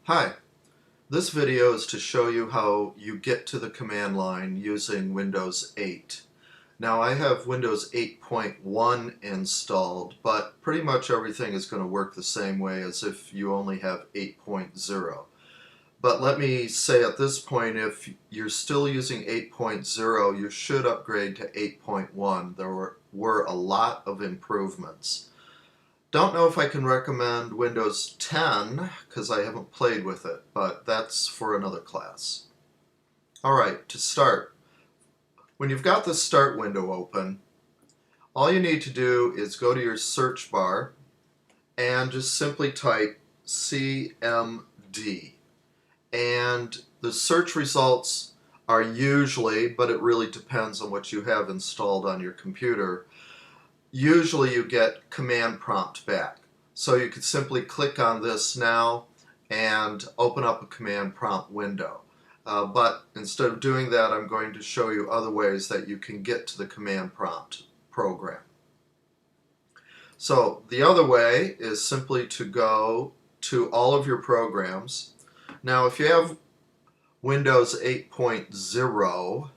Hi, this video is to show you how you get to the command line using Windows 8. Now I have Windows 8.1 installed, but pretty much everything is going to work the same way as if you only have 8.0. But let me say at this point, if you're still using 8.0, you should upgrade to 8.1. There were a lot of improvements. Don't know if I can recommend Windows 10 because I haven't played with it, but that's for another class. Alright, to start, when you've got the Start window open, all you need to do is go to your search bar and just simply type CMD. And the search results are usually, but it really depends on what you have installed on your computer, usually you get command prompt back. So you could simply click on this now and open up a command prompt window. But instead of doing that, I'm going to show you other ways that you can get to the command prompt program. So the other way is simply to go to all of your programs. Now if you have Windows 8.0,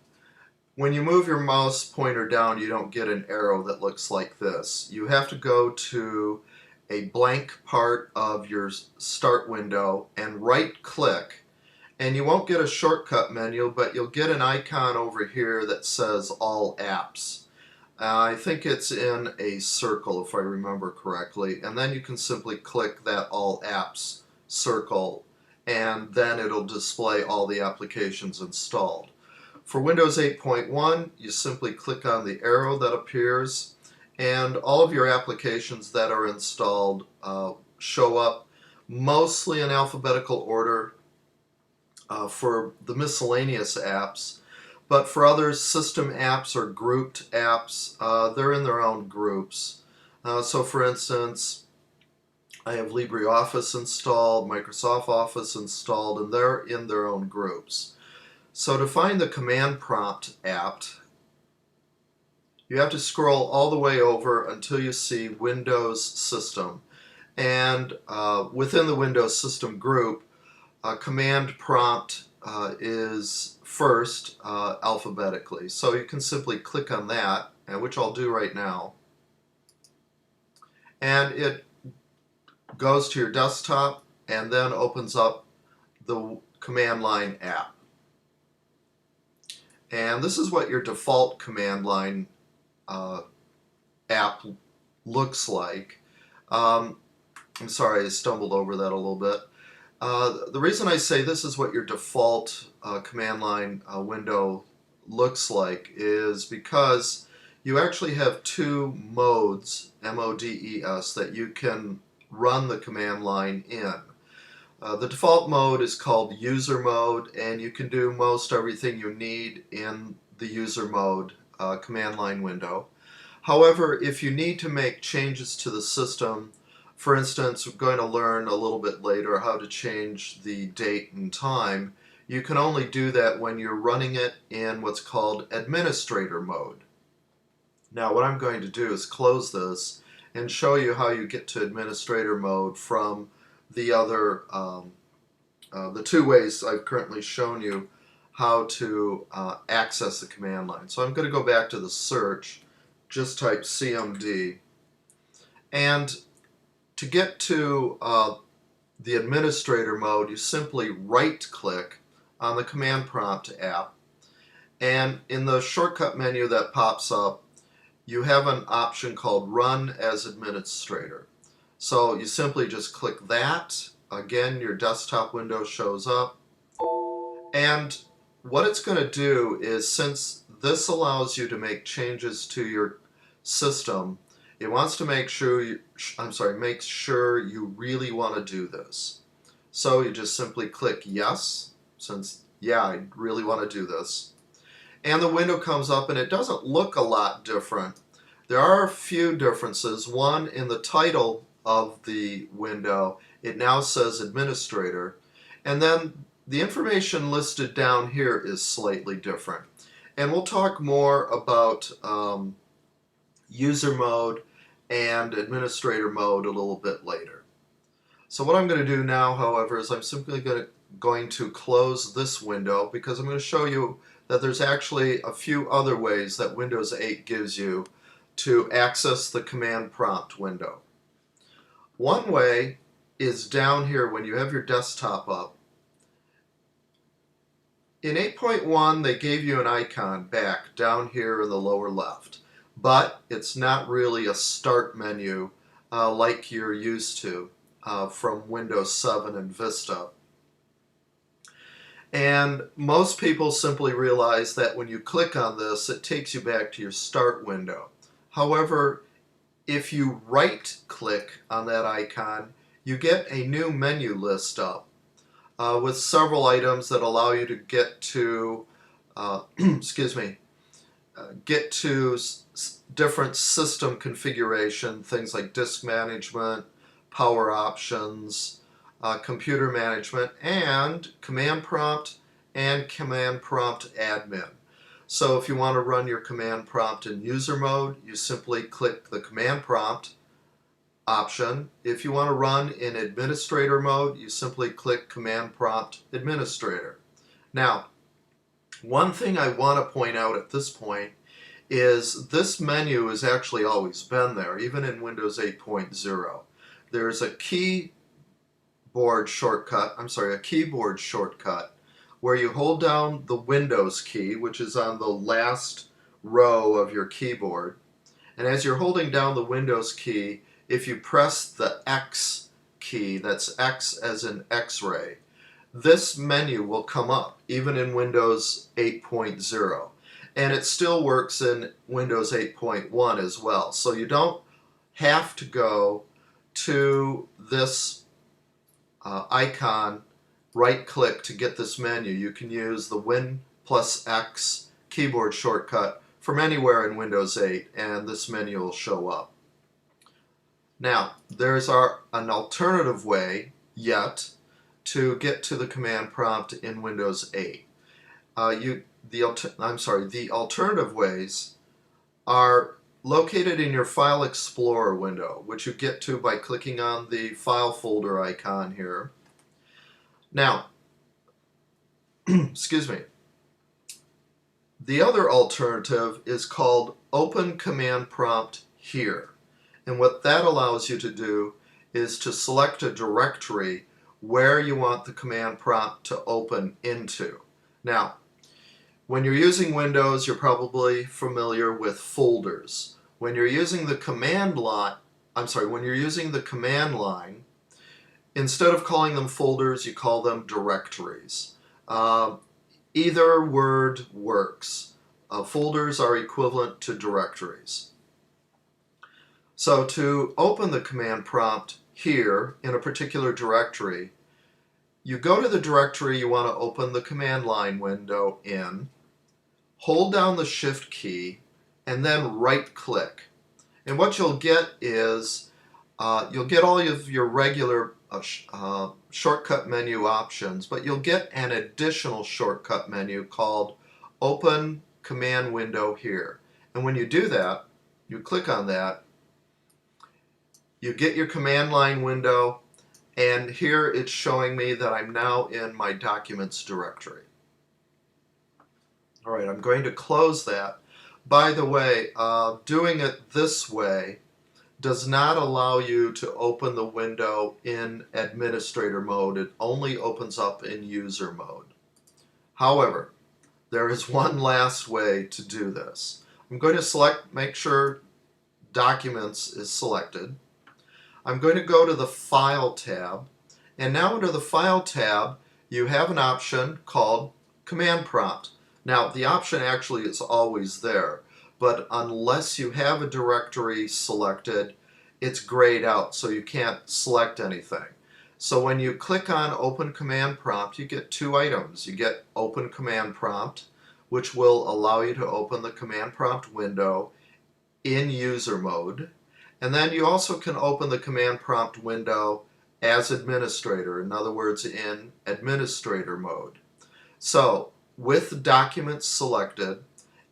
when you move your mouse pointer down, you don't get an arrow that looks like this. You have to go to a blank part of your Start window and right-click, and you won't get a shortcut menu, but you'll get an icon over here that says All Apps. I think it's in a circle if I remember correctly, and then you can simply click that All Apps circle, and then it'll display all the applications installed. For Windows 8.1, you simply click on the arrow that appears, and all of your applications that are installed show up mostly in alphabetical order for the miscellaneous apps, but for other system apps or grouped apps, they're in their own groups. So for instance, I have LibreOffice installed, Microsoft Office installed, and they're in their own groups. So to find the command prompt app, you have to scroll all the way over until you see Windows System. And within the Windows System group, command prompt is first alphabetically. So you can simply click on that, which I'll do right now. And it goes to your desktop and then opens up the command line app. And this is what your default command line app looks like. I'm sorry, I stumbled over that a little bit. The reason I say this is what your default command line window looks like is because you actually have two modes, M-O-D-E-S, that you can run the command line in. The default mode is called user mode, and you can do most everything you need in the user mode command line window. However, if you need to make changes to the system, for instance, we're going to learn a little bit later how to change the date and time, you can only do that when you're running it in what's called administrator mode. Now what I'm going to do is close this and show you how you get to administrator mode from the other, the two ways I've currently shown you how to access the command line. So I'm going to go back to the search, just type CMD, and to get to the administrator mode, you simply right-click on the command prompt app, and in the shortcut menu that pops up, you have an option called Run as Administrator. So you simply just click that. Again, your desktop window shows up. And what it's going to do is, since this allows you to make changes to your system, it wants to make sure you really want to do this. So you just simply click yes, since I really want to do this. And the window comes up and it doesn't look a lot different. There are a few differences. One, in the title of the window, it now says Administrator, and then the information listed down here is slightly different. And we'll talk more about user mode and administrator mode a little bit later. So what I'm going to do now, however, is I'm simply going to close this window because I'm going to show you that there's actually a few other ways that Windows 8 gives you to access the command prompt window. One way is down here when you have your desktop up. In 8.1 they gave you an icon back down here in the lower left, but it's not really a start menu like you're used to from Windows 7 and Vista. And most people simply realize that when you click on this, it takes you back to your start window. However, if you right-click on that icon, you get a new menu list up with several items that allow you to get to, get to different system configuration, things like disk management, power options, computer management, and command prompt admin. So if you want to run your command prompt in user mode, you simply click the command prompt option. If you want to run in administrator mode, you simply click command prompt administrator. Now, one thing I want to point out at this point is this menu has actually always been there, even in Windows 8.0. There's a keyboard shortcut where you hold down the Windows key, which is on the last row of your keyboard. And as you're holding down the Windows key, if you press the X key, that's X as in X-ray, this menu will come up, even in Windows 8.0. And it still works in Windows 8.1 as well. So you don't have to go to this icon, right-click to get this menu. You can use the Win plus X keyboard shortcut from anywhere in Windows 8, and this menu will show up. Now, there's an alternative way yet to get to the command prompt in Windows 8. The alternative ways are located in your File Explorer window, which you get to by clicking on the file folder icon here. Now, excuse me. The other alternative is called Open Command Prompt Here. And what that allows you to do is to select a directory where you want the command prompt to open into. Now, when you're using Windows, you're probably familiar with folders. When you're using the command line, instead of calling them folders, you call them directories. Either word works. Folders are equivalent to directories. So to open the command prompt here in a particular directory, you go to the directory you want to open the command line window in, hold down the Shift key, and then right-click. And what you'll get is you'll get all of your regular shortcut menu options, but you'll get an additional shortcut menu called Open Command Window Here. And when you do that, you click on that, you get your command line window, and here it's showing me that I'm now in my Documents directory. Alright, I'm going to close that. By the way, doing it this way does not allow you to open the window in administrator mode. It only opens up in user mode. However, there is one last way to do this. I'm going to make sure Documents is selected. I'm going to go to the File tab, and now under the File tab you have an option called Command Prompt. Now the option actually is always there, but unless you have a directory selected, it's grayed out, so you can't select anything. So when you click on Open Command Prompt, you get two items. You get Open Command Prompt, which will allow you to open the command prompt window in user mode. And then you also can open the command prompt window as administrator, in other words, in administrator mode. So with Documents selected,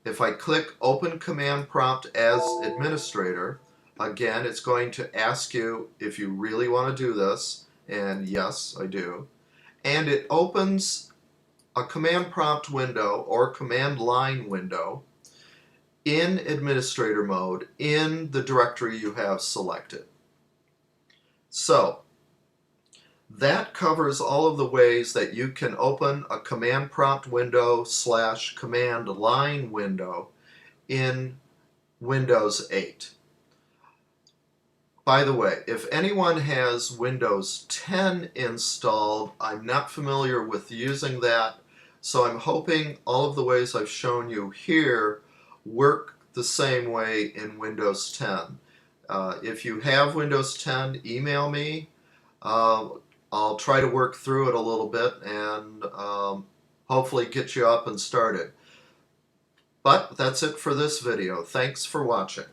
if I click Open Command Prompt as administrator, again, it's going to ask you if you really want to do this, and yes, I do. And it opens a command prompt window or command line window in administrator mode in the directory you have selected. So that covers all of the ways that you can open a command prompt window / command line window in Windows 8. By the way, if anyone has Windows 10 installed, I'm not familiar with using that, so I'm hoping all of the ways I've shown you here work the same way in Windows 10. If you have Windows 10, email me. I'll try to work through it a little bit and hopefully get you up and started. But that's it for this video. Thanks for watching.